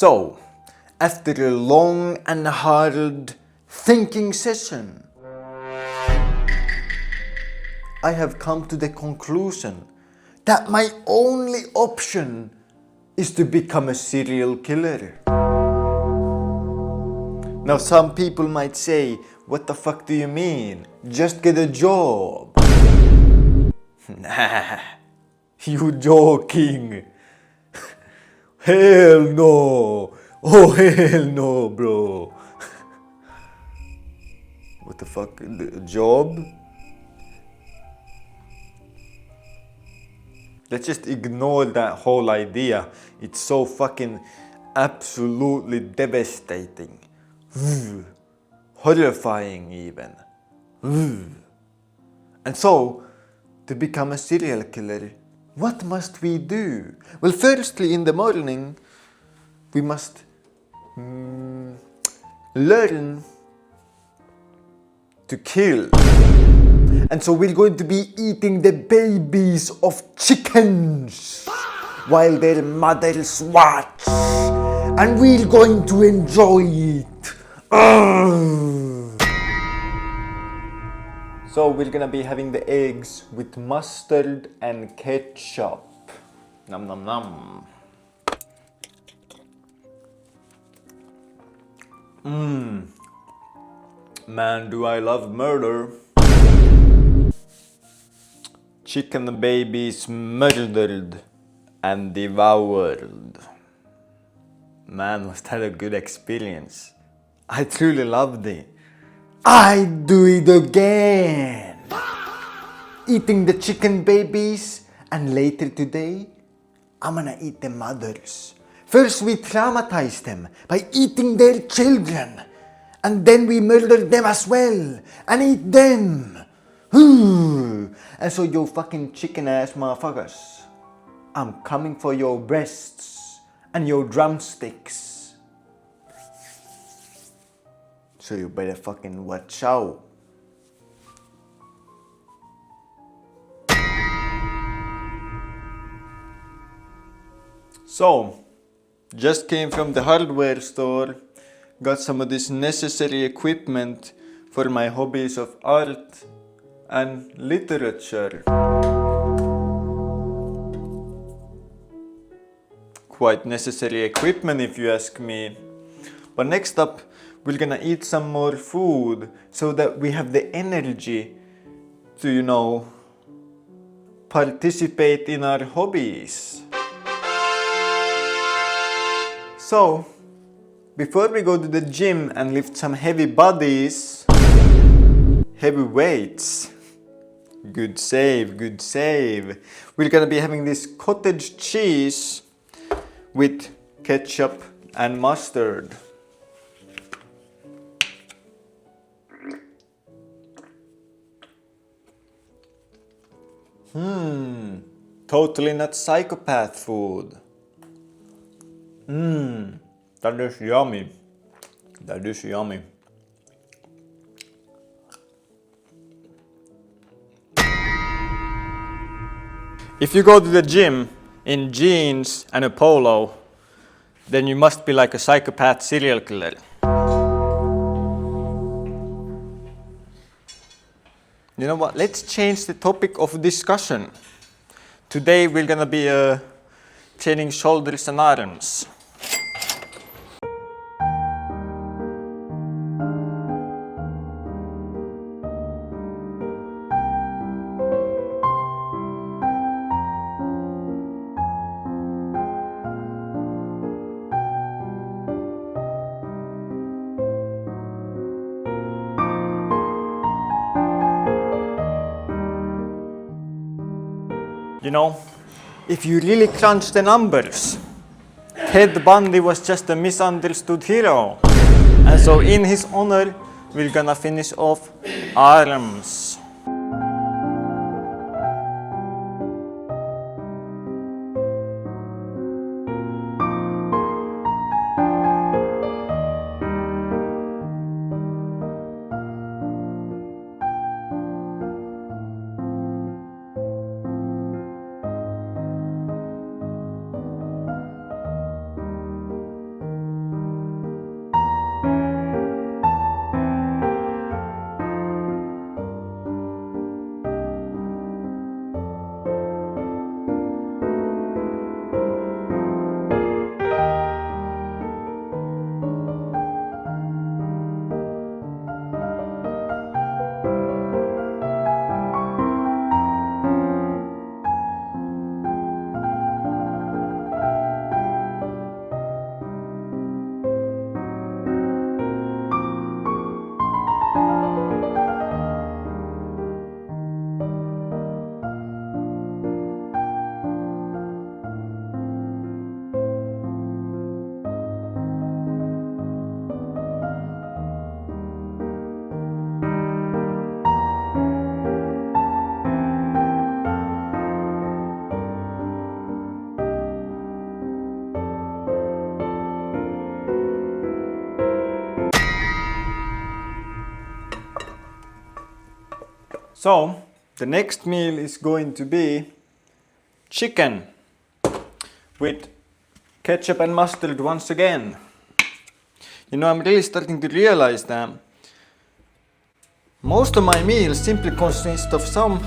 So, after a long and hard thinking session, I have come to the conclusion that my only option is to become a serial killer. Now some people might say, what the fuck do you mean? Just get a job. Nah, you joking. Hell no. Oh hell no, bro. What the fuck? The job? Let's just ignore that whole idea. It's so fucking absolutely devastating. Horrifying even. And so, to become a serial killer, what must we do? Well, firstly, in the morning, we must learn to kill. And so we're going to be eating the babies of chickens while their mothers watch. And we're going to enjoy it. So we're gonna be having the eggs with mustard and ketchup. Nom nom nom. Man, do I love murder. Chicken babies murdered and devoured. Man, was that a good experience. I truly loved it. I'd do it again. Eating the chicken babies, and later today, I'm gonna eat the mothers. First we traumatize them by eating their children, and then we murder them as well, and eat them. And so you fucking chicken ass motherfuckers, I'm coming for your breasts and your drumsticks. So you better fucking watch out. So, just came from the hardware store, got some of this necessary equipment for my hobbies of art and literature. Quite necessary equipment if you ask me. But next up, we're gonna eat some more food so that we have the energy to, participate in our hobbies. So, before we go to the gym and lift some heavy bodies, heavy weights, good save, we're gonna be having this cottage cheese with ketchup and mustard. Totally not psychopath food. That is yummy. That is yummy. If you go to the gym in jeans and a polo, then you must be like a psychopath serial killer. You know what? Let's change the topic of discussion. Today we're gonna be training shoulders and arms. If you really crunch the numbers, Ted Bundy was just a misunderstood hero. And so in his honor, we're gonna finish off arms. So, the next meal is going to be chicken with ketchup and mustard once again. You know, I'm really starting to realize that most of my meals simply consist of some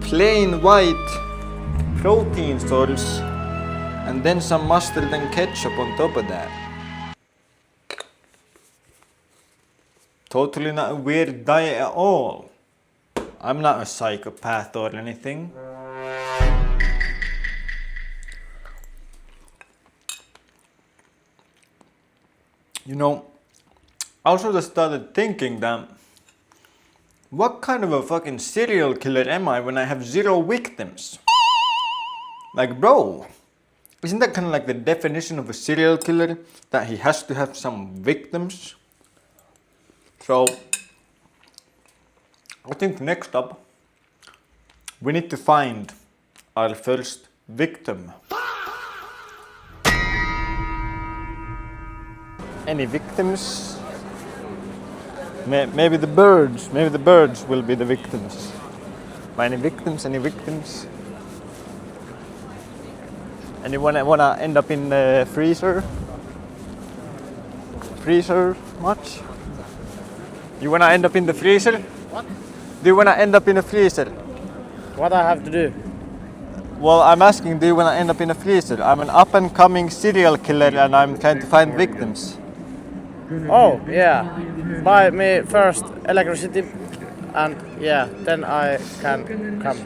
plain white protein source and then some mustard and ketchup on top of that. Totally not a weird diet at all. I'm not a psychopath or anything. You know, I also just started thinking that what kind of a fucking serial killer am I when I have 0 victims? Like, bro, isn't that kind of like the definition of a serial killer? That he has to have some victims? So, I think next up, we need to find our first victim. Any victims? Maybe the birds. Maybe the birds will be the victims. Any victims? Any victims? Anyone wanna end up in the freezer? Freezer much? You wanna end up in the freezer? What? Do you wanna end up in a freezer? What I have to do? Well, I'm asking, do you wanna end up in a freezer? I'm an up and coming serial killer and I'm trying to find victims. Oh, yeah. Buy me first electricity and yeah, then I can come.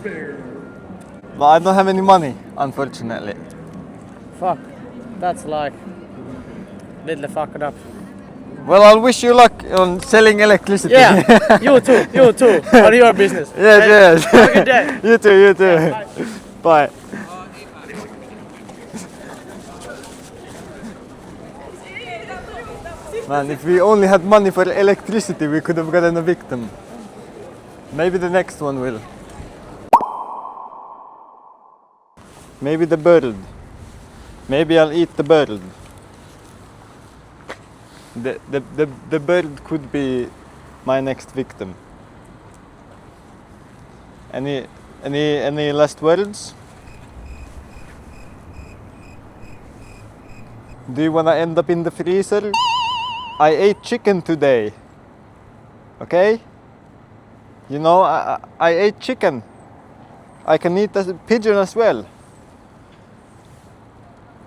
Well, I don't have any money, unfortunately. Fuck. That's like little fucked up. Well, I'll wish you luck on selling electricity. Yeah, you too, on your business. Yes. Have a good day. You too. Yeah, Bye. Man, if we only had money for electricity, we could have gotten a victim. Maybe the next one will. Maybe the bird. Maybe I'll eat the bird. The bird could be my next victim. Any last words? Do you wanna end up in the freezer? I ate chicken today. Okay? You know, I ate chicken. I can eat a pigeon as well.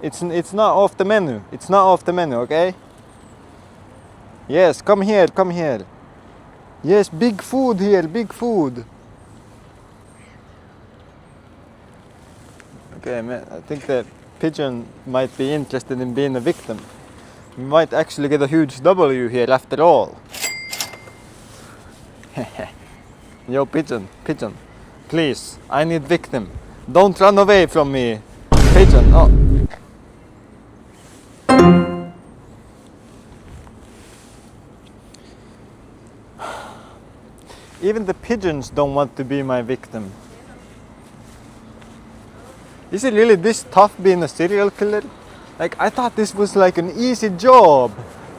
It's not off the menu. It's not off the menu, okay? Yes, come here. Yes, big food here, big food. Okay, man, I think the pigeon might be interested in being a victim. We might actually get a huge W here after all. Yo, pigeon, please, I need victim. Don't run away from me, pigeon. Oh. Even the pigeons don't want to be my victim. Is it really this tough being a serial killer? Like, I thought this was like an easy job.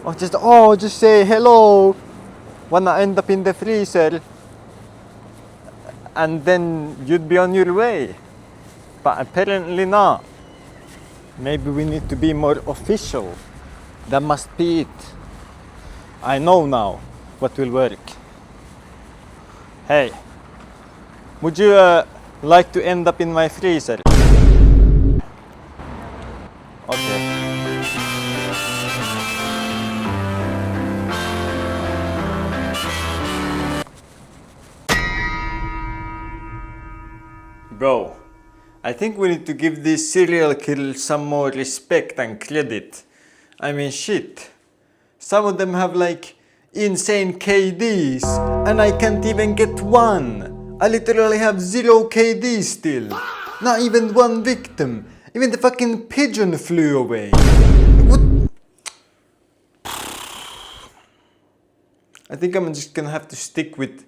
Or just say hello. Wanna end up in the freezer. And then you'd be on your way. But apparently not. Maybe we need to be more official. That must be it. I know now what will work. Hey, would you like to end up in my freezer? Okay. Bro, I think we need to give these serial killers some more respect and credit. I mean, shit. Some of them have like insane KDs and I can't even get one. I literally have 0 KDs still. Not even one victim. Even the fucking pigeon flew away. What? I think I'm just gonna have to stick with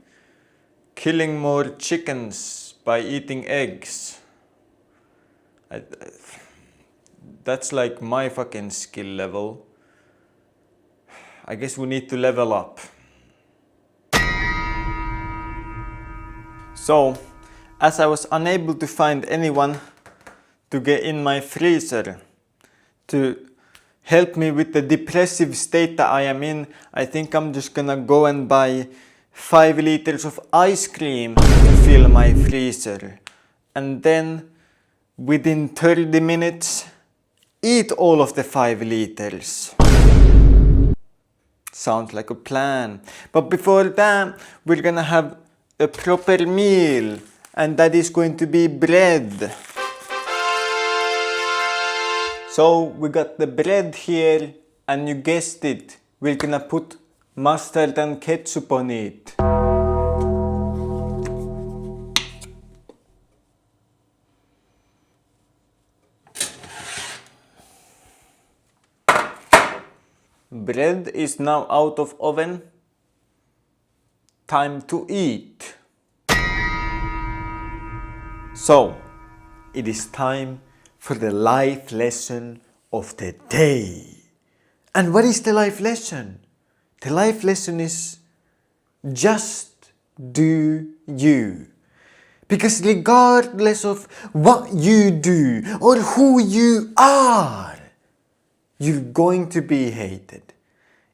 killing more chickens by eating eggs. That's like my fucking skill level. I guess we need to level up. So, as I was unable to find anyone to get in my freezer to help me with the depressive state that I am in, I think I'm just gonna go and buy 5 liters of ice cream to fill my freezer. And then, within 30 minutes, eat all of the 5 liters. Sounds like a plan. But before that, we're gonna have a proper meal, and that is going to be bread. So we got the bread here, and you guessed it, we're gonna put mustard and ketchup on it. Bread is now out of oven. Time to eat. So, it is time for the life lesson of the day. And what is the life lesson? The life lesson is just do you. Because regardless of what you do or who you are, you're going to be hated.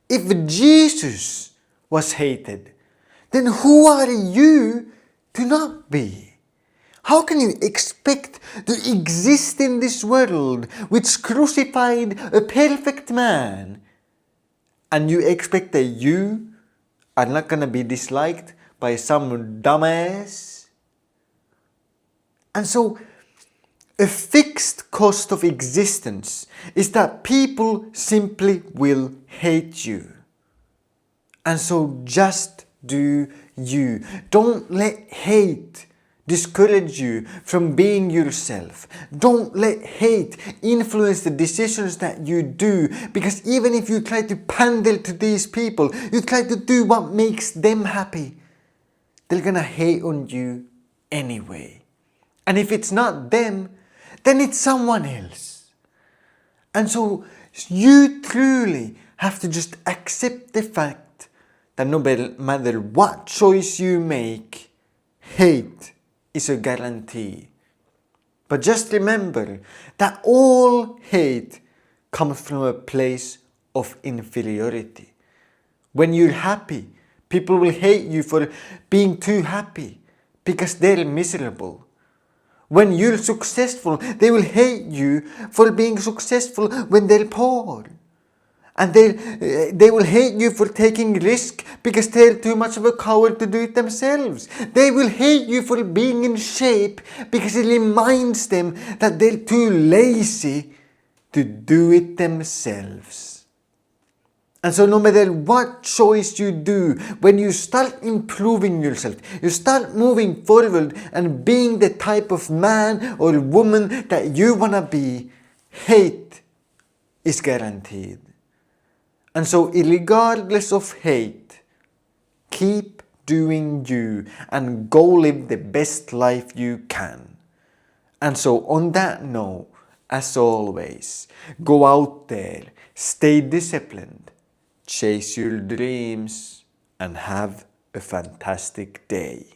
If Jesus was hated, then who are you to not be? How can you expect to exist in this world which crucified a perfect man, and you expect that you are not gonna be disliked by some dumbass? And so, a fixed cost of existence is that people simply will hate you. And so just do you. Don't let hate discourage you from being yourself. Don't let hate influence the decisions that you do, because even if you try to pander to these people, you try to do what makes them happy, they're gonna hate on you anyway. And if it's not them, then it's someone else. And so you truly have to just accept the fact that no matter what choice you make, hate is a guarantee. But just remember that all hate comes from a place of inferiority. When you're happy, people will hate you for being too happy because they're miserable. When you're successful, they will hate you for being successful when they're poor. And they will hate you for taking risk because they're too much of a coward to do it themselves. They will hate you for being in shape because it reminds them that they're too lazy to do it themselves. And so no matter what choice you do, when you start improving yourself, you start moving forward and being the type of man or woman that you want to be, hate is guaranteed. And so regardless of hate, keep doing you and go live the best life you can. And so on that note, as always, go out there, stay disciplined, chase your dreams, and have a fantastic day.